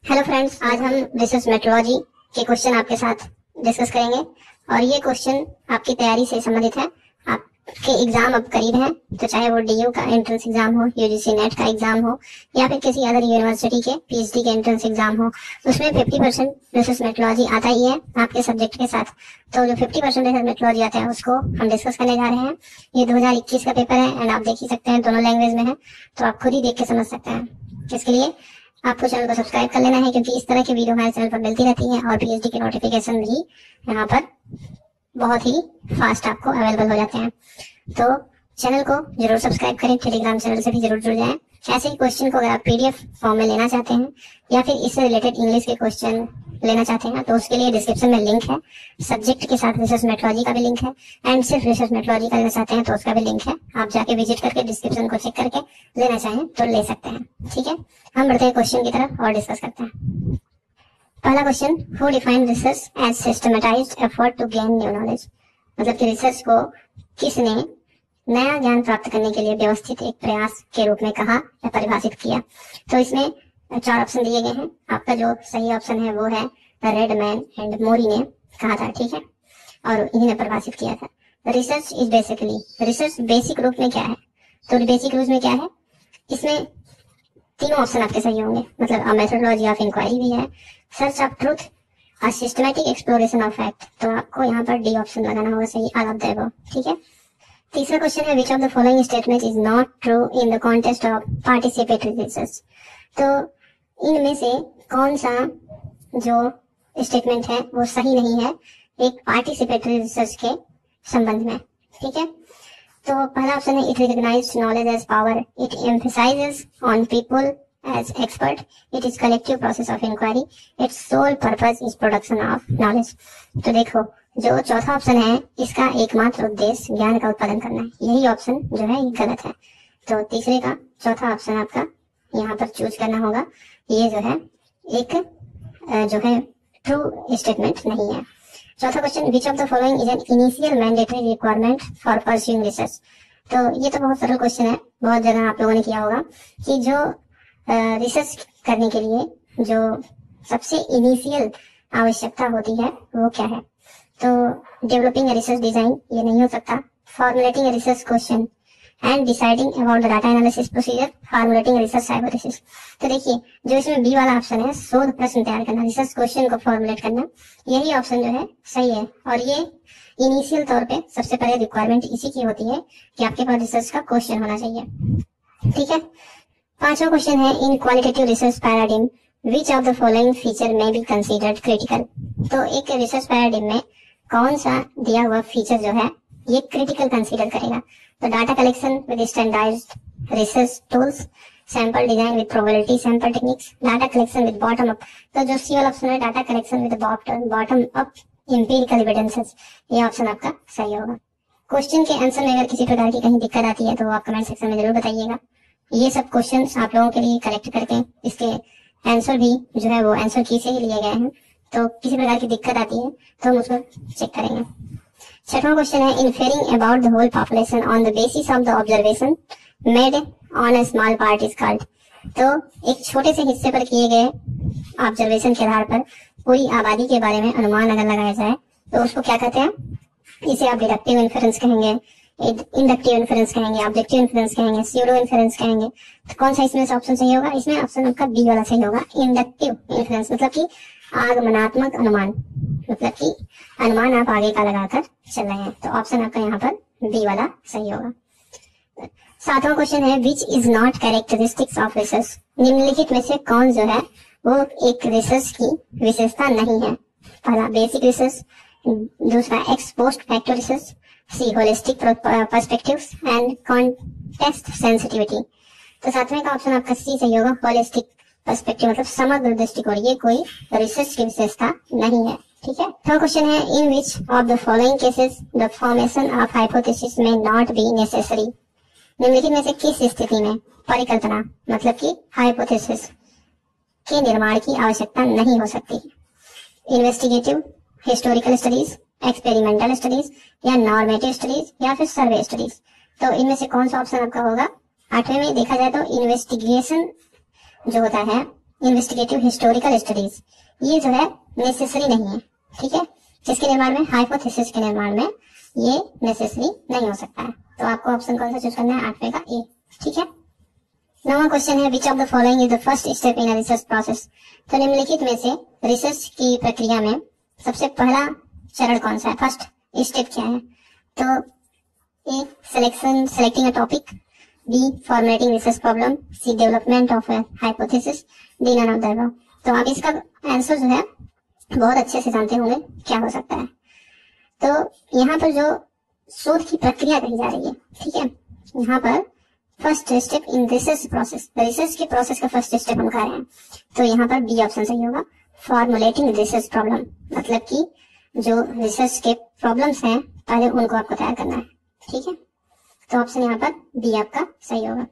Hello friends, आज हम research metrology के क्वेश्चन आपके साथ डिस्कस करेंगे और ये क्वेश्चन आपकी तैयारी से संबंधित है। आपके एग्जाम अब करीब हैं, तो चाहे वो डीयू का एंट्रेंस एग्जाम हो, यूजीसी नेट का एग्जाम हो या फिर किसी अदर यूनिवर्सिटी के पीएचडी के एंट्रेंस एग्जाम हो, उसमें 50% रिसर्च मेट्रोलॉजी आता ही है आपके सब्जेक्ट के साथ। तो जो 50% रिसर्च मेट्रोलॉजी आता है उसको हम डिस्कस करने जा रहे हैं। ये 2021 का पेपर है एंड आप देख ही सकते हैं दोनों लैंग्वेज में है, तो आप खुद ही देख के समझ सकते हैं। इसके लिए आपको चैनल को सब्सक्राइब कर लेना है, क्योंकि इस तरह की वीडियो हमारे चैनल पर मिलती रहती है और पीएचडी के नोटिफिकेशन भी यहाँ पर बहुत ही फास्ट आपको अवेलेबल हो जाते हैं। तो चैनल को जरूर सब्सक्राइब करें, टेलीग्राम चैनल से भी जरूर जुड़ जाएं। ऐसे ही क्वेश्चन को अगर आप पीडीएफ फॉर्म में लेना चाहते हैं या फिर इससे रिलेटेड इंग्लिश के क्वेश्चन लेना चाहते हैं तो उसके लिए डिस्क्रिप्शन में लिंक है। सब्जेक्ट के साथ रिसर्च मेट्रोलॉजी का भी लिंक है एंड सिर्फ रिसर्च मेट्रोलॉजी का लेना चाहते हैं तो उसका भी लिंक है। आप जाके विजिट करके डिस्क्रिप्शन को चेक करके लेना चाहें तो ले सकते हैं। ठीक है, हम बढ़ते हैं क्वेश्चन की तरफ और डिस्कस करते हैं। पहला question, who define research as systematized effort to gain new knowledge. मतलब कि रिसर्च को किसने नया ज्ञान प्राप्त करने के लिए व्यवस्थित एक प्रयास के रूप में कहा या परिभाषित किया। तो इसमें 4 ऑप्शन दिए गए हैं। आपका जो सही ऑप्शन है वो है रेडमैन एंड मोरी ने कहा था। ठीक है, और इन्हीं ने परिभाषित किया था। Research is basically, research basic रूप में क्या है, तो बेसिक रूप में क्या है, इसमें तीनों ऑप्शन आपके सही होंगे। मतलब अ मेथोडोलॉजी ऑफ इंक्वायरी भी है, search of truth, a systematic exploration of fact. तो आपको यहाँ पर डी ऑप्शन लगाना होगा सही, ऑल ऑफ द अबव। ठीक है, तीसरा क्वेश्चन है which of the following statement is not true in the context of participatory research. तो इनमें से कौन सा जो स्टेटमेंट है वो सही नहीं है एक पार्टिसिपेटरी रिसर्च के संबंध में। ठीक है, तो पहला ऑप्शन है it recognized knowledge as power, it emphasizes on people as expert, it is collective process of inquiry, its sole purpose is production of knowledge. तो देखो, जो चौथा ऑप्शन है इसका एकमात्र उद्देश्य ज्ञान का उत्पादन करना है, यही ऑप्शन जो है ये गलत है। तो तीसरे का चौथा ऑप्शन आपका यहाँ पर चूज करना होगा। ये जो है एक जो है ट्रू स्टेटमेंट नहीं है। चौथा question, which of the following is an initial mandatory requirement for pursuing research. तो ये तो बहुत सरल क्वेश्चन है, बहुत जगह आप लोगों ने किया होगा कि जो रिसर्च करने के लिए जो सबसे इनिशियल आवश्यकता होती है वो क्या है। तो डेवलपिंग रिसर्च डिजाइन ये नहीं हो सकता, formulating research question and deciding about the data analysis procedure, formulating research hypothesis. तो देखिए, जो इसमें बी वाला ऑप्शन है शोध प्रश्न तैयार करना, रिसर्च क्वेश्चन को फॉर्मुलेट करना, यही ऑप्शन जो है सही है। और ये इनिशियल तौर पे सबसे पहले रिक्वायरमेंट इसी की होती है कि आपके पास रिसर्च का क्वेश्चन होना चाहिए। ठीक है, पांचवा क्वेश्चन है इन qualitative research paradigm which of the following feature में बी कंसीडर्ड क्रिटिकल। तो एक रिसर्च पैराडिम में कौन सा दिया हुआ फीचर जो है ये क्रिटिकल कंसीडर करेगा। तो data collection with standardized research tools, sample design with probability sample techniques, data collection with bottom up. तो जो सी वाला ऑप्शन है data collection with bottom up empirical evidences, ये ऑप्शन आपका सही होगा। क्वेश्चन के आंसर में अगर किसी प्रकार की कहीं दिक्कत आती है तो आप कमेंट सेक्शन में जरूर बताइएगा। ये सब क्वेश्चंस आप लोगों के लिए कलेक्ट करके इसके आंसर भी जो है वो आंसर की से ही लिए गए हैं, तो किसी प्रकार की दिक्कत आती है तो हम उसको चेक करेंगे। छठवां क्वेश्चन है inferring about the whole population on the basis of the observation made on a small part is called. तो एक छोटे से हिस्से पर किए गए ऑब्जर्वेशन के आधार पर पूरी आबादी के बारे में अनुमान अगर लगाया जाए तो उसको क्या कहते हैं, इसे आप डिडक्टिव इन्फेरेंस कहेंगे, इंडक्टिव इन्फेरेंस कहेंगे, ऑब्जेक्टिव इन्फेरेंस कहेंगे, स्यूडो इन्फेरेंस कहेंगे। तो कौन सा इसमें से ऑप्शन सही होगा, इसमें ऑप्शन आपका बी वाला सही होगा, इंडक्टिव इन्फेरेंस। मतलब कि आगमनात्मक अनुमान, मतलब कि अनुमान आप आगे का लगाकर चल रहे हैं, तो ऑप्शन आपका यहाँ पर बी वाला सही होगा। सातवां क्वेश्चन है which is not characteristics of research. निम्नलिखित में से कौन जो है वो एक रिसर्च की विशेषता नहीं है। पहला बेसिक रिसर्च, दूसरा ex post factor research, C holistic perspectives and context sensitivity. तो सातवें का ऑप्शन आपका सी सही होगा, होलिस्टिक पर्सपेक्टिव मतलब समग्र दृष्टिकोण, ये कोई रिसर्च की विशेषता नहीं है। ठीक है, थर्ड क्वेश्चन है in which of the following cases the formation of hypothesis may not be necessary. निम्नलिखित में से किस स्थिति में परिकल्पना मतलब कि हाइपोथेसिस के निर्माण की आवश्यकता नहीं हो सकती। Investigative, historical studies, experimental studies या नॉर्मेटिव स्टडीज या फिर सर्वे स्टडीज। तो इनमें से कौन सा ऑप्शन आपका होगा। 8वें में देखा जाए तो इन्वेस्टिगेशन जो होता है इन्वेस्टिगेटिव हिस्टोरिकल स्टडीज, ये जो है नेसेसरी नहीं है, ठीक है। जिसके निर्माण में, हाइपोथेसिस के निर्माण में ये नेसेसरी नहीं हो सकता है। तो आपको ऑप्शन कौन सा चूज करना है, 8वें का ए, ठीक है। 9वां क्वेश्चन है, which of the following is the first step in a research process. तो निम्नलिखित में से रिसर्च की प्रक्रिया में सबसे पहला चरण कौन सा है, फर्स्ट स्टेप क्या है। तो A selecting a topic, B formulating research problem, C development of a hypothesis, D none of the above. तो आप इसका आंसर जो है बहुत अच्छे से जानते होंगे क्या हो सकता है। तो यहाँ पर जो शोध की प्रक्रिया कही जा रही है, ठीक है, यहाँ पर first step in research process, research के प्रोसेस का फर्स्ट स्टेप हम कह रहे हैं। तो यहाँ पर बी ऑप्शन सही होगा, फॉर्मुलेटिंग रिसर्च प्रॉब्लम, मतलब कि जो रिसर्च के प्रॉब्लम्स हैं पहले उनको आपको तैयार करना है, ठीक है। तो ऑप्शन यहाँ पर बी आपका सही होगा।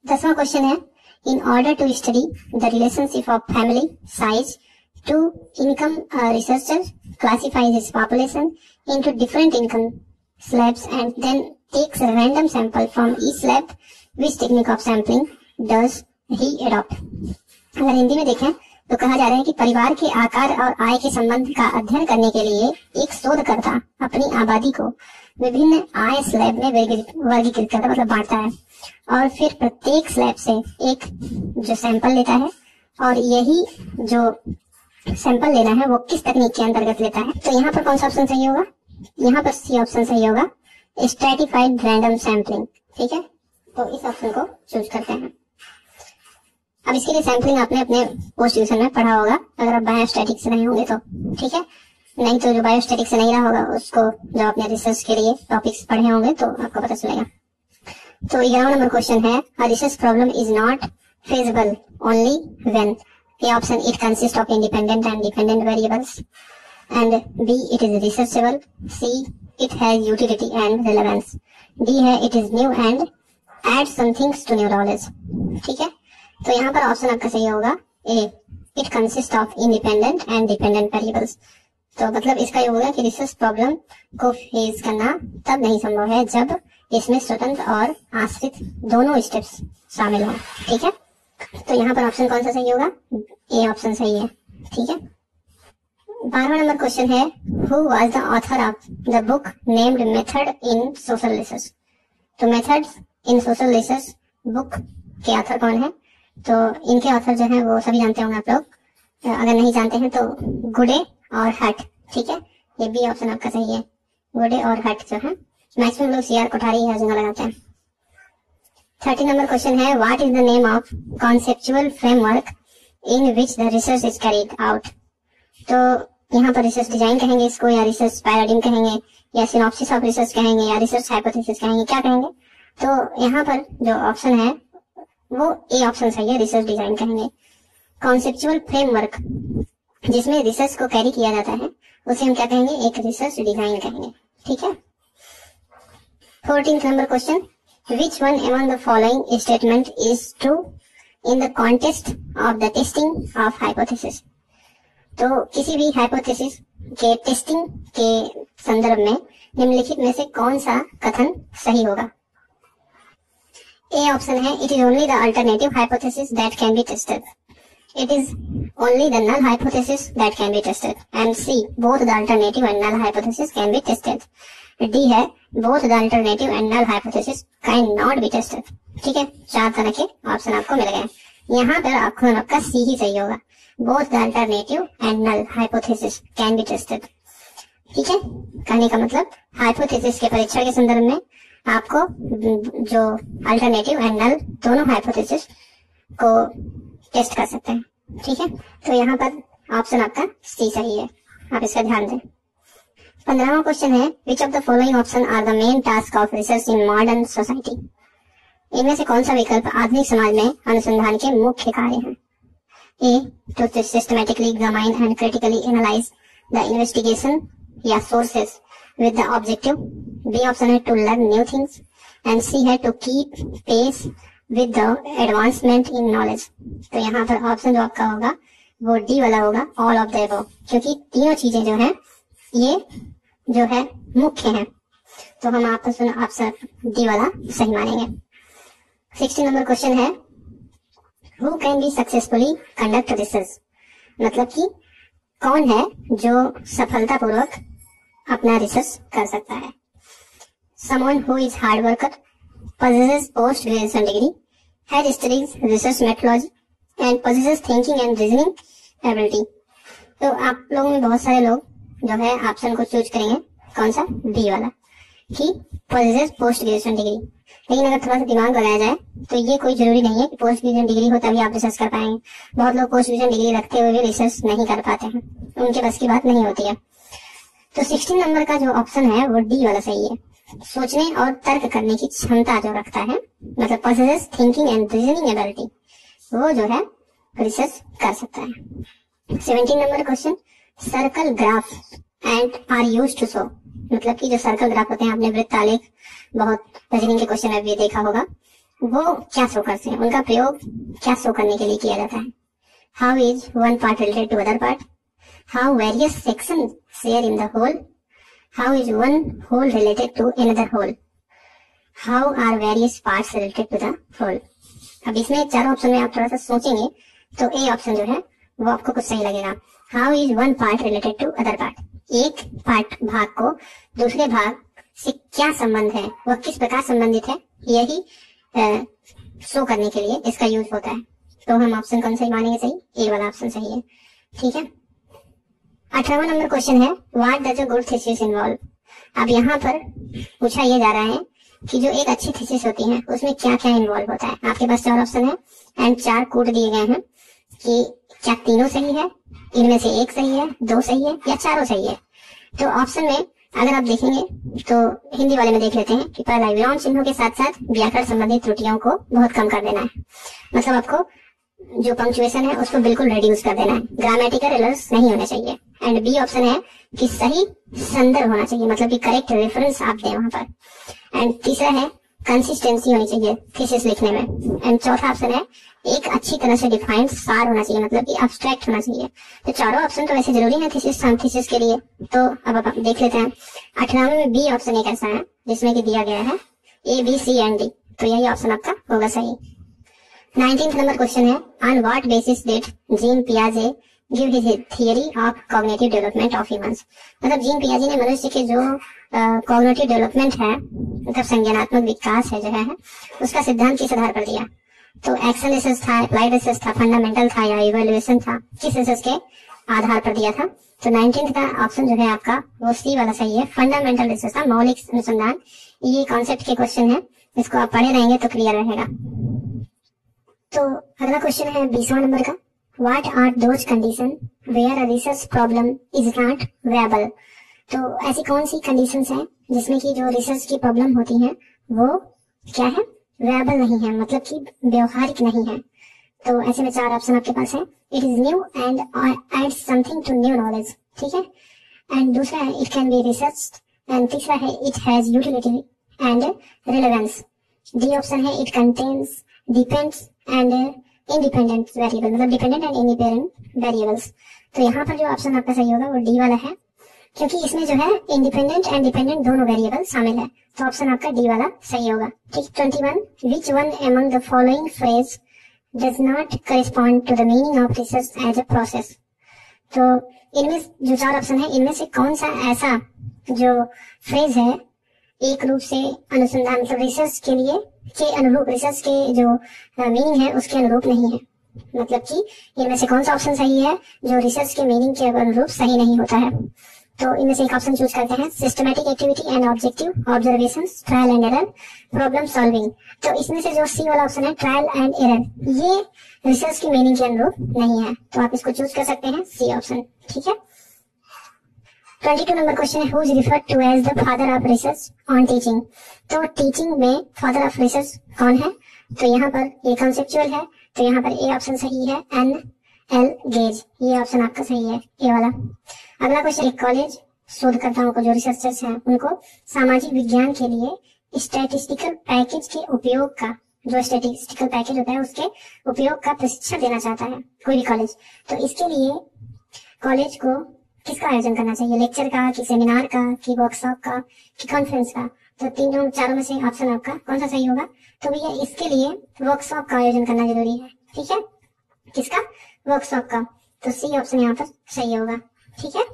10वां क्वेश्चन है, in order to study the relationship of family size to income, researcher classifies his population into different income slabs and then takes a random sample from each slab. Which technique of sampling does he adopt? अगर हिंदी में देखें तो कहा जा रहा है कि परिवार के आकार और आय के संबंध का अध्ययन करने के लिए एक शोधकर्ता अपनी आबादी को विभिन्न आय स्लैब में वर्गीकृत करता, मतलब बांटता है, और फिर प्रत्येक स्लैब से एक जो सैंपल लेता है, और यही जो सैंपल लेना है वो किस तकनीक के अंतर्गत लेता है। तो यहाँ पर कौन सा ऑप्शन सही होगा, यहाँ पर सी ऑप्शन सही होगा, स्ट्रैटिफाइड रैंडम सैंपलिंग, ठीक है। तो इस ऑप्शन को चूज करते हैं। अब इसके लिए सैंपलिंग आपने अपने पोस्ट ट्यूशन में पढ़ा होगा, अगर आप बायोस्टैटिक्स से नहीं होंगे तो, ठीक है। नहीं तो जो बायोस्टैटिक्स से नहीं रहा होगा उसको जो आपने रिसर्च के लिए टॉपिक्स पढ़े होंगे तो आपको पता चलेगा। तो 11वां नंबर क्वेश्चन है, अ research problem is not feasible only when A option, it consists of independent and dependent variables, and B, it is researchable, C, it has utility and relevance, D है it is new and adds some things to new knowledge, ठीक है। तो यहाँ पर option आपका सही होगा A, it consists of independent and dependent variables। तो मतलब इसका ये होगा कि रिसर्च प्रॉब्लम को फेस करना तब नहीं संभव है जब इसमें स्वतंत्र और आश्रित दोनों स्टेप्स शामिल हों, ठीक है। तो यहाँ पर ऑप्शन कौन सा सही होगा, ए ऑप्शन सही है, ठीक है। 12वां नंबर क्वेश्चन है, who was the author of the book named method in social research. तो method in social research book के ऑथर कौन है। तो इनके ऑथर जो है वो सभी जानते होंगे आप लोग, अगर नहीं जानते हैं तो गुडे और हट, ठीक है। ये बी ऑप्शन आपका सही है, गुडे और हट जो है, मैक्सिमम लोग CR कोठारी हर जगह लगाते हैं। 30 नंबर क्वेश्चन है, what is the name of conceptual framework in which the research is carried out. तो यहाँ पर रिसर्च डिजाइन कहेंगे इसको, या रिसर्च पैराडिम कहेंगे, या सिनॉप्सिस ऑफ रिसर्च कहेंगे, या रिसर्च हाइपोथेसिस कहेंगे, क्या कहेंगे। तो यहाँ पर जो ऑप्शन है वो ए ऑप्शन सही है, रिसर्च डिजाइन कहेंगे। कॉन्सेप्चुअल फ्रेमवर्क जिसमें रिसर्च को कैरी किया जाता है उसे हम क्या कहेंगे, एक रिसर्च डिजाइन कहेंगे, ठीक है। 14th number question, which one among the following statement is true in the context of the testing of hypothesis। तो किसी भी हाइपोथेसिस के टेस्टिंग के संदर्भ में निम्नलिखित में से कौन सा कथन सही होगा। ए ऑप्शन है, it is only the alternative hypothesis that can be tested, it is only the null hypothesis that can be tested, and C, both the alternative and null hypothesis can be tested, D है, both the alternative and null hypothesis can not be tested, ठीक है। 4 तरह के option आपको मिल गए, यहाँ पर आपका C ही सही होगा, both the alternative and null hypothesis can be tested, ठीक है। कहने का मतलब हाइपोथेसिस के परीक्षण के संदर्भ में आपको जो अल्टरनेटिव एंड नल दोनों हाइपोथेसिस को टेस्ट कर सकते हैं, ठीक है। तो यहाँ पर ऑप्शन आपका सी सही है, आप इसका ध्यान दें। 15वां क्वेश्चन है, which of the following option are the main task of research in modern society. इनमें से कौन सा विकल्प आधुनिक समाज में अनुसंधान के मुख्य कार्य हैं। A, to systematically examine and critically analyse the investigation या sources with the objective. B option है, to learn new things, and C है, to keep pace with the advancement in knowledge. तो यहाँ पर ऑप्शन जो आपका होगा वो डी वाला होगा, ऑल ऑफ द अबव, क्योंकि तीनों चीजें जो है ये जो है मुख्य हैं, तो हम ऑप्शन डी वाला सही मानेंगे। 16 नंबर क्वेश्चन है who can be successfully conduct research, मतलब कि कौन है जो सफलतापूर्वक अपना रिसर्च कर सकता है। Someone who is hard worker, possesses post graduation degree, has studied research methodology and possesses thinking and reasoning ability। तो आप लोगों में बहुत सारे लोग जो है ऑप्शन को चूज करेंगे कौन सा, बी वाला, कि possesses पोस्ट ग्रेजुएशन डिग्री। लेकिन अगर थोड़ा सा दिमाग लगाया जाए तो ये कोई जरूरी नहीं है कि पोस्ट ग्रेजुएशन डिग्री हो तभी आप रिसर्च कर पाएंगे। बहुत लोग पोस्ट ग्रेजुएशन डिग्री रखते हुए भी रिसर्च नहीं कर पाते हैं, उनके बस की बात नहीं होती है। तो 16 नंबर का जो ऑप्शन है वो डी वाला सही है। सोचने और तर्क करने की क्षमता जो रखता है, मतलब possesses thinking and reasoning ability, वो जो है रिसर्च कर सकता है। 17 number question circle graph and are used to show, मतलब कि जो सर्कल ग्राफ होते हैं, आपने वृत्त आलेख बहुत रीजनिंग के क्वेश्चन में भी देखा होगा, वो क्या शो करते हैं, उनका प्रयोग क्या शो करने के लिए किया जाता है। How is one part related to other part, how various section share in the whole, how is one whole related to another whole, how are various parts related to the whole. अब इसमें चारों option में आप थोड़ा सा सोचेंगे तो A option जो है वो आपको कुछ सही लगेगा। How is one part related to other part, एक पार्ट भाग को दूसरे भाग से क्या संबंध है, वह किस प्रकार संबंधित है, यही शो करने के लिए इसका यूज होता है। तो हम ऑप्शन कौन सही मानेंगे, सही, ए वाला ऑप्शन सही है। ठीक है। 18वां नंबर क्वेश्चन है what does a good thesis involve. अब यहाँ पर पूछा यह जा रहा है कि जो एक अच्छी थीसिस होती है उसमें क्या क्या इन्वॉल्व होता है। आपके पास 4 ऑप्शन है एंड 4 कोड दिए गए हैं कि क्या तीनों सही है, इनमें से एक सही है, 2 सही है या चारों सही है। तो ऑप्शन में अगर आप देखेंगे तो हिंदी वाले में देख लेते हैं कि पहला विराम चिन्हों के साथ साथ व्याकरण संबंधी त्रुटियों को बहुत कम कर देना है, मतलब आपको जो पंक्चुएशन है उसको बिल्कुल रिड्यूस कर देना है, ग्रामेटिकल एरर्स नहीं होने चाहिए। एंड बी ऑप्शन है कि सही संदर्भ होना चाहिए, मतलब कि करेक्ट रेफरेंस आप दें वहां पर। एंड तीसरा है कंसिस्टेंसी होनी चाहिए थीसिस लिखने में। एंड चौथा ऑप्शन है एक अच्छी तरह से डिफाइंड सार होना चाहिए, मतलब कि एब्स्ट्रैक्ट होना चाहिए। तो चारों ऑप्शन तो वैसे जरूरी है थीसिस के लिए। तो अब आप देख लेते हैं 18वें में बी ऑप्शन एक ऐसा है जिसमें कि दिया गया है A B C and D, तो यही ऑप्शन आपका होगा सही। 19th नंबर क्वेश्चन है on what basis did Jean पियाजे give his theory of cognitive development of humans, मतलब जीन पियाजे ने मनुष्य के जो कॉग्निटिव डेवलपमेंट है, मतलब संज्ञानात्मक विकास है जो है उसका सिद्धांत किस आधार पर दिया। तो एक्शन रिसर्च था, अप्लाइड रिसर्च था, फंडामेंटल था या इवैल्यूएशन था, किस रिसर्च के आधार पर दिया था। तो 19th का ऑप्शन जो है आपका वो सी वाला सही है, फंडामेंटल रिसर्च था, मौलिक अनुसंधान। ये कॉन्सेप्ट के क्वेश्चन है, इसको आप पढ़े रहेंगे तो क्लियर रहेगा। तो अगला क्वेश्चन है 20वां नंबर का what are those condition where a research problem is not viable. तो ऐसी कौन सी कंडीशंस हैं जिसमें कि जो रिसर्च की प्रॉब्लम होती है वो क्या है, वेबल नहीं है, मतलब कि व्यवहारिक नहीं है। तो ऐसे में 4 ऑप्शन आपके पास है, it is new and add something to new knowledge, ठीक है। एंड दूसरा है it can be research, and तीसरा है it has utility and relevance. D option है it contains depends and independent variable, मतलब डिपेंडेंट एंड इंडिपेंडेंट वेरिएबल्स। तो यहाँ पर जो ऑप्शन आपका सही होगा वो डी वाला है, क्योंकि इसमें जो है इंडिपेंडेंट एंड डिपेंडेंट दोनों वेरिएबल शामिल है। तो ऑप्शन आपका डी वाला सही होगा। ठीक। 21 which one among the following phrase does not correspond to the meaning of research as a process. तो इनमें जो 4 ऑप्शन है इनमें से कौन सा ऐसा जो फ्रेज है एक रूप से अनुसंधान, मतलब रिसर्च के लिए के अनुरूप, रिसर्च के जो मीनिंग है उसके अनुरूप नहीं है, मतलब कि इनमें से कौन सा ऑप्शन सही है जो रिसर्च के मीनिंग के अनुरूप सही नहीं होता है। तो इनमें से एक ऑप्शन चूज करते हैं, systematic activity and objective observations, trial and error, problem solving. तो इसमें से जो सी वाला ऑप्शन है ट्रायल एंड एरर, ये रिसर्च की मीनिंग के अनुरूप नहीं है, तो आप इसको चूज कर सकते हैं सी ऑप्शन। ठीक है। 22 नंबर क्वेश्चन है who is referred to as the father of research on teaching. तो टीचिंग में फादर ऑफ रिसर्च कौन है, तो यहाँ पर ये कॉन्सेप्चुअल है, तो यहाँ पर ए ऑप्शन सही है, एन एल गेज, ये ऑप्शन आपका सही है, ए वाला। अगला क्वेश्चन, एक कॉलेज शोधकर्ताओं को, जो रिसर्चर्स हैं उनको सामाजिक विज्ञान के लिए स्टैटिस्टिकल पैकेज के उपयोग का, जो स्टैटिस्टिकल पैकेज होता है उसके उपयोग का प्रशिक्षण देना चाहता है कोई भी कॉलेज। तो इसके लिए कॉलेज को किसका आयोजन करना चाहिए, लेक्चर का, कि सेमिनार का, कि वर्कशॉप का, कि कॉन्फ्रेंस का। तो तीनों चारों में से ऑप्शन आपका कौन सा सही होगा? तो भैया इसके लिए वर्कशॉप का आयोजन करना जरूरी है। ठीक है, किसका? वर्कशॉप का। तो सी ऑप्शन यहाँ पर सही होगा। ठीक है,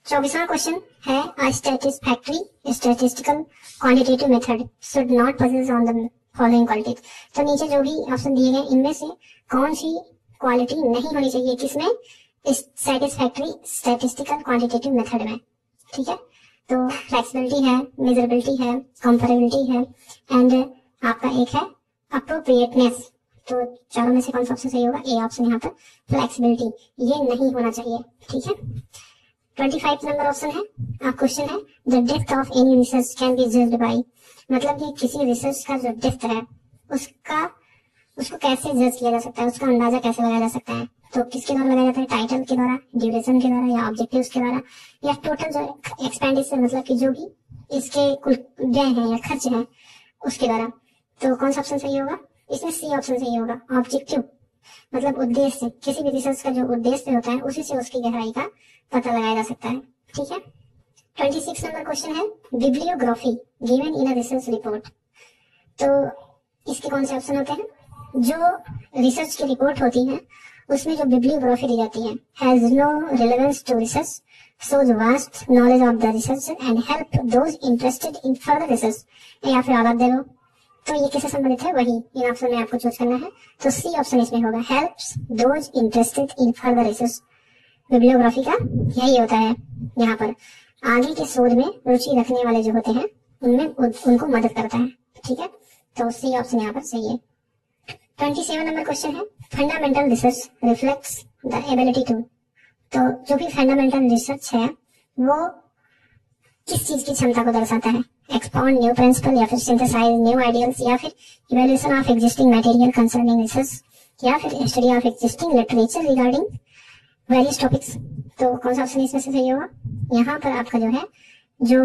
24वां क्वेश्चन है a satisfactory statistical quantitative method should not possess on the following qualities. तो नीचे जो भी ऑप्शन दिए गए इनमें से कौन सी क्वालिटी नहीं होनी चाहिए किसमें? सैटिस्फैक्टरी स्टैटिस्टिकल क्वांटिटेटिव मेथड में। ठीक है, तो फ्लेक्सिबिलिटी है, मेजरेबिलिटी है, कंपेरेबिलिटी है एंड आपका एक है अप्रोप्रिएटनेस। तो चारों में से कौन सा ऑप्शन सही होगा? ए ऑप्शन यहाँ पर फ्लेक्सिबिलिटी, ये नहीं होना चाहिए। ठीक है, 25 नंबर ऑप्शन है, क्वेश्चन है the depth of any research can be judged bye, मतलब कि किसी रिसर्च का जो डेप्थ है उसको कैसे जज किया जा सकता है, उसका अंदाजा कैसे लगाया जा सकता है? तो किसके द्वारा लगाया जाता है? टाइटल के द्वारा, ड्यूरेशन के द्वारा या ऑब्जेक्टिव्स के द्वारा या टोटल जो एक्सपेंडिचर मतलब कि जो भी इसके कुल व्यय है या खर्च है उसके द्वारा। तो कौन सा ऑप्शन सही होगा? इसमें सी ऑप्शन सही होगा, ऑब्जेक्टिव मतलब उद्देश्य, किसी भी रिसर्च का जो उद्देश्य होता है उसी से उसकी गहराई का पता लगाया जा सकता है। ठीक है, 26 नंबर क्वेश्चन है bibliography given in a research report. तो इसके कौन से ऑप्शन होते हैं? जो रिसर्च की रिपोर्ट होती है उसमें जो बिब्लियोग्राफी दी जाती है has no relevance to research, shows vast knowledge of the research and help those interested in further research, या फिर आवाज दे दो। तो ये किससे संबंधित है? वही इन ऑप्शन में आपको चूज करना है। तो सी ऑप्शन इसमें होगा, helps those interested in further research. Bibliography का यही होता है, यहाँ पर आगे के शोध में रुचि रखने वाले जो होते हैं उनमें उनको मदद करता है। ठीक है, तो सी ऑप्शन यहाँ पर सही है। 27 नंबर क्वेश्चन है fundamental research reflects the ability to. तो जो भी फंडामेंटल रिसर्च है वो किस चीज की क्षमता को दर्शाता है? एक्सपाउंड न्यू प्रिंसिपल या फिर सिंथेसाइज न्यू आइडियल्स या फिर evaluation of existing material concerning research या फिर study of existing literature regarding various topics. तो कौन सा ऑप्शन इसमें से सही होगा? यहाँ पर आपका जो है जो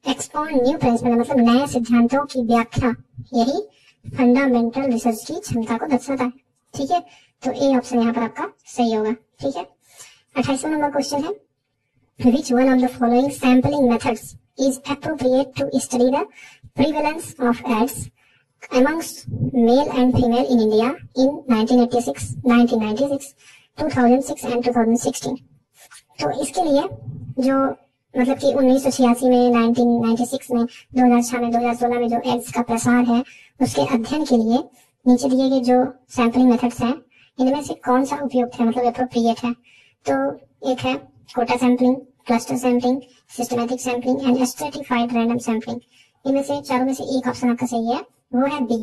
एक्सपाउंड न्यू प्रिंसिपल मतलब नए सिद्धांतों की व्याख्या, यही फंडामेंटल रिसर्च की क्षमता को दर्शाता है। ठीक है, तो ए ऑप्शन यहाँ पर आपका सही होगा। ठीक है, 28वां नंबर क्वेश्चन है which one of the following sampling methods is appropriate to study the prevalence of AIDS amongst male and female in India in 1986, 1996, 2006 and 2016। तो इसके लिए जो मतलब कि 1986 में, 1996 में, 2006 में, 2016 में जो एड्स का प्रसार है उसके अध्ययन के लिए नीचे दिए गए जो सैम्पलिंग मेथड्स हैं इनमें से कौन सा उपयुक्त है मतलब अप्रोप्रिएट है? तो एक है quota sampling, cluster sampling, systematic sampling and stratified random sampling. इनमें से चारों में से एक ऑप्शन आपका सही है, वो है बी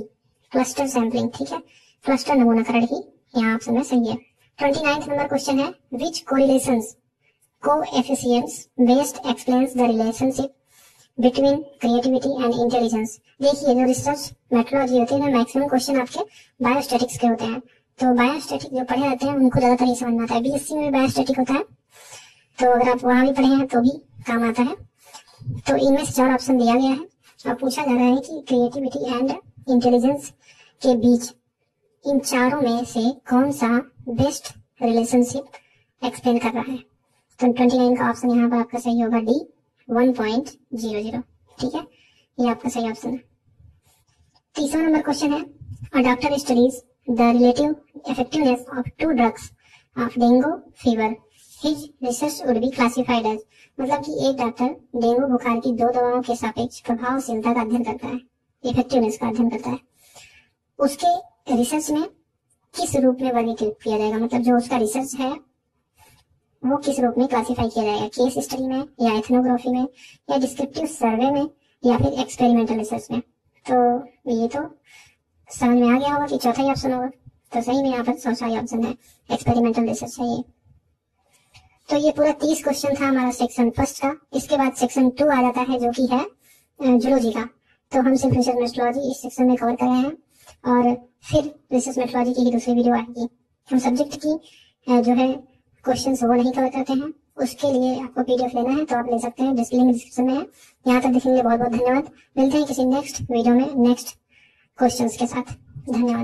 क्लस्टर सैम्पलिंग। ठीक है, क्लस्टर नमूनाकरण ही यहाँ ऑप्शन में सही है। 29वां नंबर क्वेश्चन है which correlations coefficients based explains the relationship between creativity and intelligence. देखिए जो रिसर्च मेथोडोलॉजी होती है मैक्सिमम क्वेश्चन आपके बायोस्टैटिक्स के होते हैं, तो बायोस्टैटिक जो पढ़े रहते हैं उनको ज्यादातर ये समझ में आता है। बीएससी में बायोस्टैटिक होता है, तो अगर आप वहां भी पढ़े हैं तो भी काम आता है। तो इनमें से 4 ऑप्शन दिया गया है और पूछा जा रहा है कि क्रिएटिविटी एंड इंटेलिजेंस के बीच इन चारों में से कौन सा बेस्ट रिलेशनशिप एक्सप्लेन कर रहा है? तो 29 का ऑप्शन यहाँ पर आपका सही होगा डी 1.00। ठीक है, ये आपका सही ऑप्शन है। 30वां नंबर क्वेश्चन है a doctor studies the relative effectiveness of 2 drugs of dengue fever, his research would be classified as. मतलब कि एक डॉक्टर डेंगू बुखार की 2 दवाओं के सापेक्ष प्रभावशीलता का अध्ययन करता है, इफेक्टिवनेस का अध्ययन करता है, उसके रिसर्च में किस रूप में वर्गीकृत किया जाएगा? मतलब जो उसका रिसर्च है वो किस रूप में क्लासिफाई किया जाएगा? केस स्टडी में या एथनोग्राफी में या डिस्क्रिप्टिव सर्वे में या फिर एक्सपेरिमेंटल रिसर्च में? तो ये तो समझ में आ गया होगा कि चौथा ही ऑप्शन होगा। तो सही में यहाँ पर चौथा ही ऑप्शन है, एक्सपेरिमेंटल रिसर्च है ये। तो ये पूरा 30 क्वेश्चन था हमारा सेक्शन फर्स्ट का। इसके बाद सेक्शन 2 आ जाता है जो कि है जूलॉजी का। तो हम सिर्फ रिसर्च मेथोडोलॉजी इस सेक्शन में कवर कर रहे हैं और फिर रिसर्च मेथोडोलॉजी की ही दूसरी वीडियो आएगी। हम सब्जेक्ट की जो है क्वेश्चंस वो नहीं कवर करते हैं, उसके लिए आपको पीडीएफ लेना है तो आप ले सकते हैं, लिंक डिस्क्रिप्शन में है। यहाँ तक देखने के लिए बहुत बहुत धन्यवाद। मिलते हैं किसी नेक्स्ट वीडियो में नेक्स्ट क्वेश्चंस के साथ। धन्यवाद।